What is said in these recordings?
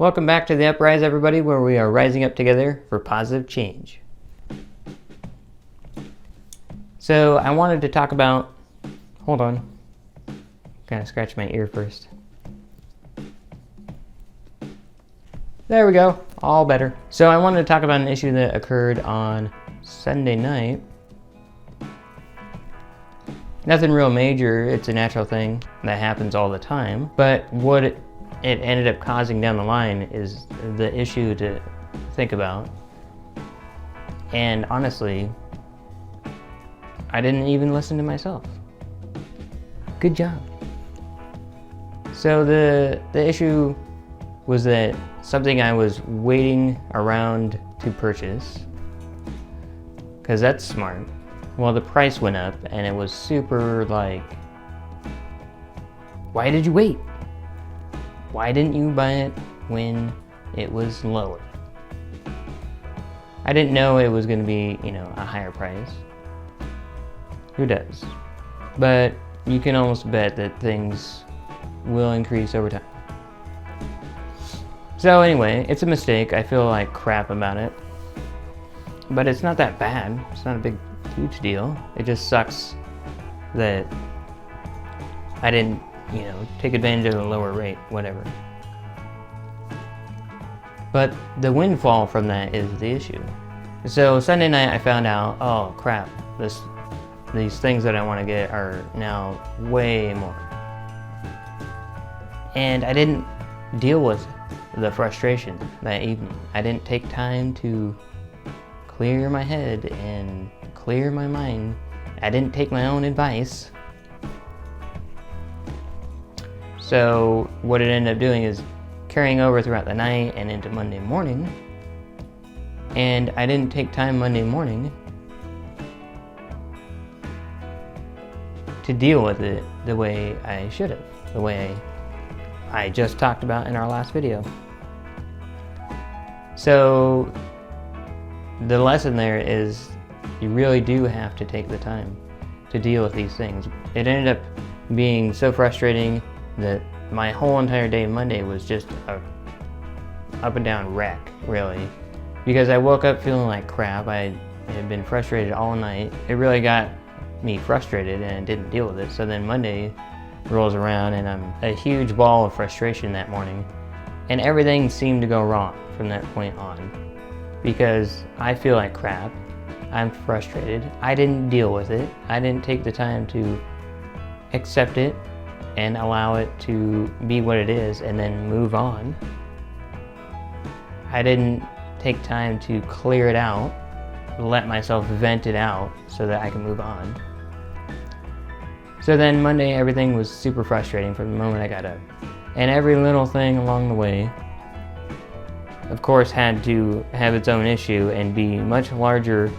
Welcome back to the Uprise, everybody, where we are rising up together for positive change. So I wanted to talk about, hold on, gotta scratch my ear first. There we go, all better. So I wanted to talk about an issue that occurred on Sunday night. Nothing real major, it's a natural thing that happens all the time, but what it ended up causing down the line is the issue to think about. And honestly, I didn't even listen to myself. Good job. So the issue was that something I was waiting around to purchase, because that's smart. Well, the price went up and it was super like, why did you wait? Why didn't you buy it when it was lower? I didn't know it was going to be, a higher price. Who does? But you can almost bet that things will increase over time. So anyway, it's a mistake. I feel like crap about it. But it's not that bad. It's not a huge deal. It just sucks that I didn't take advantage of the lower rate, whatever. But the windfall from that is the issue. So Sunday night I found out, oh crap, these things that I want to get are now way more. And I didn't deal with the frustration that evening. I didn't take time to clear my head and clear my mind. I didn't take my own advice. So what it ended up doing is carrying over throughout the night and into Monday morning. And I didn't take time Monday morning to deal with it the way I should have, the way I just talked about in our last video. So the lesson there is you really do have to take the time to deal with these things. It ended up being so frustrating that my whole entire day Monday was just a up and down wreck, really. Because I woke up feeling like crap. I had been frustrated all night. It really got me frustrated and didn't deal with it. So then Monday rolls around and I'm a huge ball of frustration that morning. And everything seemed to go wrong from that point on. Because I feel like crap. I'm frustrated. I didn't deal with it. I didn't take the time to accept it and allow it to be what it is and then move on. I didn't take time to clear it out, let myself vent it out so that I can move on. So then Monday everything was super frustrating from the moment I got up. And every little thing along the way, of course, had to have its own issue and be much larger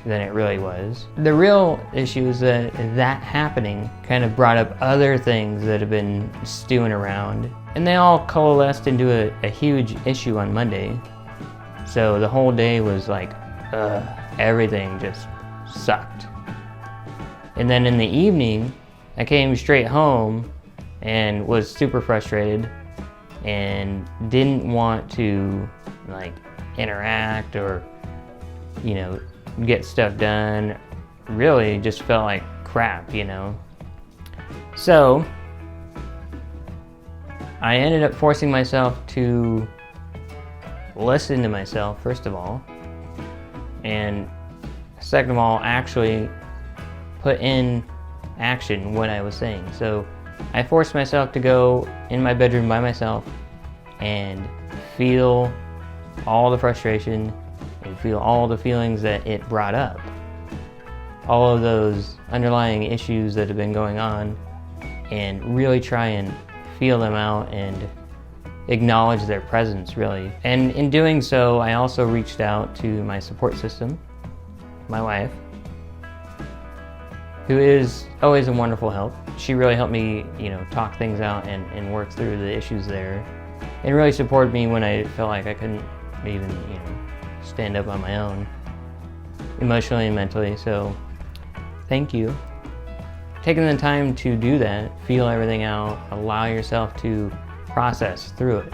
than it really was. The real issue is that happening kind of brought up other things that have been stewing around, and they all coalesced into a huge issue on Monday. So the whole day was like, everything just sucked. And then in the evening, I came straight home and was super frustrated and didn't want to interact or get stuff done. Really just felt like crap, So I ended up forcing myself to listen to myself, first of all, and second of all, actually put in action what I was saying. So I forced myself to go in my bedroom by myself and feel all the frustration and feel all the feelings that it brought up. All of those underlying issues that have been going on, and really try and feel them out and acknowledge their presence, really. And in doing so, I also reached out to my support system, my wife, who is always a wonderful help. She really helped me, talk things out and work through the issues there, and really supported me when I felt like I couldn't even, stand up on my own, emotionally and mentally. So thank you. Taking the time to do that, feel everything out, allow yourself to process through it.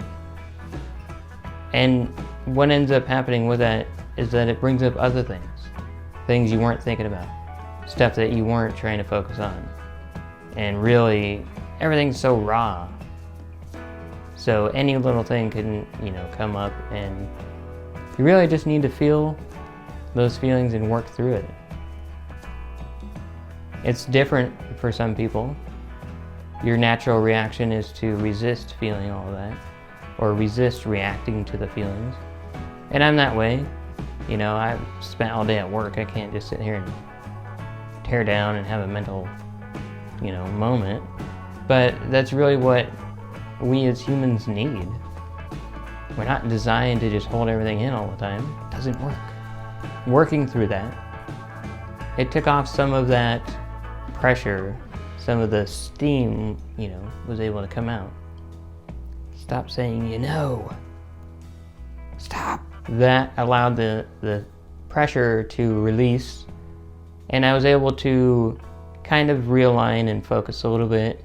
And what ends up happening with that is that it brings up other things you weren't thinking about, stuff that you weren't trying to focus on. And really, everything's so raw. So any little thing can, come up, and you really just need to feel those feelings and work through it. It's different for some people. Your natural reaction is to resist feeling all of that, or resist reacting to the feelings. And I'm that way. I've spent all day at work. I can't just sit here and tear down and have a mental, moment. But that's really what we as humans need. We're not designed to just hold everything in all the time. It doesn't work. Working through that, it took off some of that pressure, some of the steam, was able to come out. Stop saying, Stop. That allowed the pressure to release, and I was able to kind of realign and focus a little bit.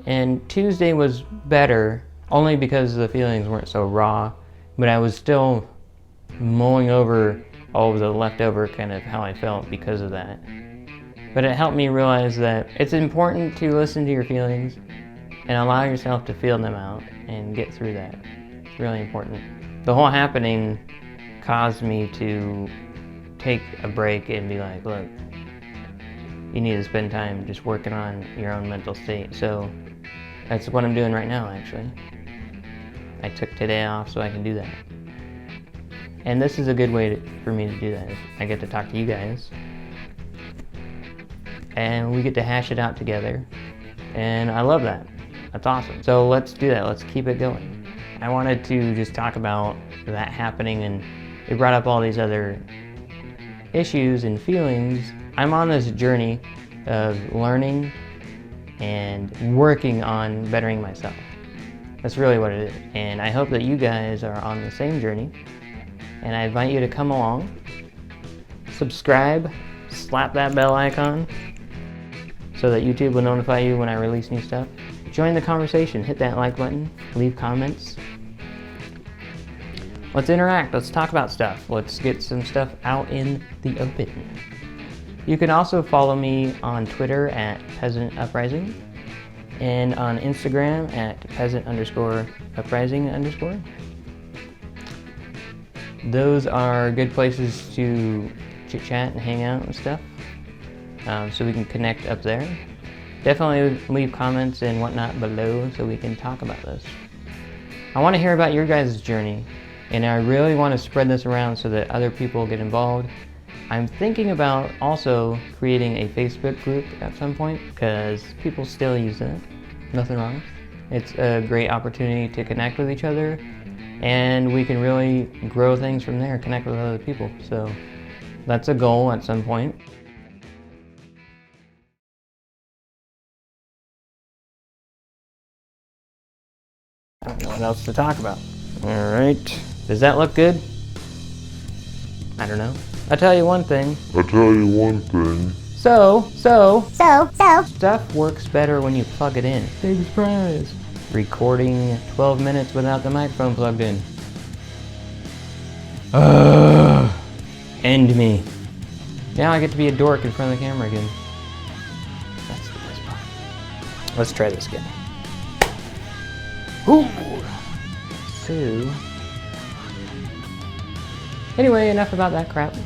And Tuesday was better, only because the feelings weren't so raw, but I was still mulling over all of the leftover kind of how I felt because of that. But it helped me realize that it's important to listen to your feelings and allow yourself to feel them out and get through that. It's really important. The whole happening caused me to take a break and be like, look, you need to spend time just working on your own mental state. So that's what I'm doing right now, actually. I took today off so I can do that. And this is a good way for me to do that. I get to talk to you guys, and we get to hash it out together, and I love that. That's awesome. So let's do that. Let's keep it going. I wanted to just talk about that happening, and it brought up all these other issues and feelings. I'm on this journey of learning and working on bettering myself. That's really what it is. And I hope that you guys are on the same journey, and I invite you to come along, subscribe, slap that bell icon so that YouTube will notify you when I release new stuff. Join the conversation, hit that like button, leave comments. Let's interact, let's talk about stuff. Let's get some stuff out in the open. You can also follow me on Twitter at peasantuprising and on Instagram at peasant_uprising_. Those are good places to chit chat and hang out and stuff, so we can connect up there. Definitely leave comments and whatnot below so we can talk about this. I want to hear about your guys' journey, and I really want to spread this around so that other people get involved. I'm thinking about also creating a Facebook group at some point, because people still use it. Nothing wrong. It's a great opportunity to connect with each other, and we can really grow things from there, connect with other people. So that's a goal at some point. I don't know what else to talk about. All right. Does that look good? I don't know. I'll tell you one thing. So. Stuff works better when you plug it in. Big surprise. Recording 12 minutes without the microphone plugged in. End me. Now I get to be a dork in front of the camera again. That's the best part. Let's try this again. Ooh. So, anyway, enough about that crap.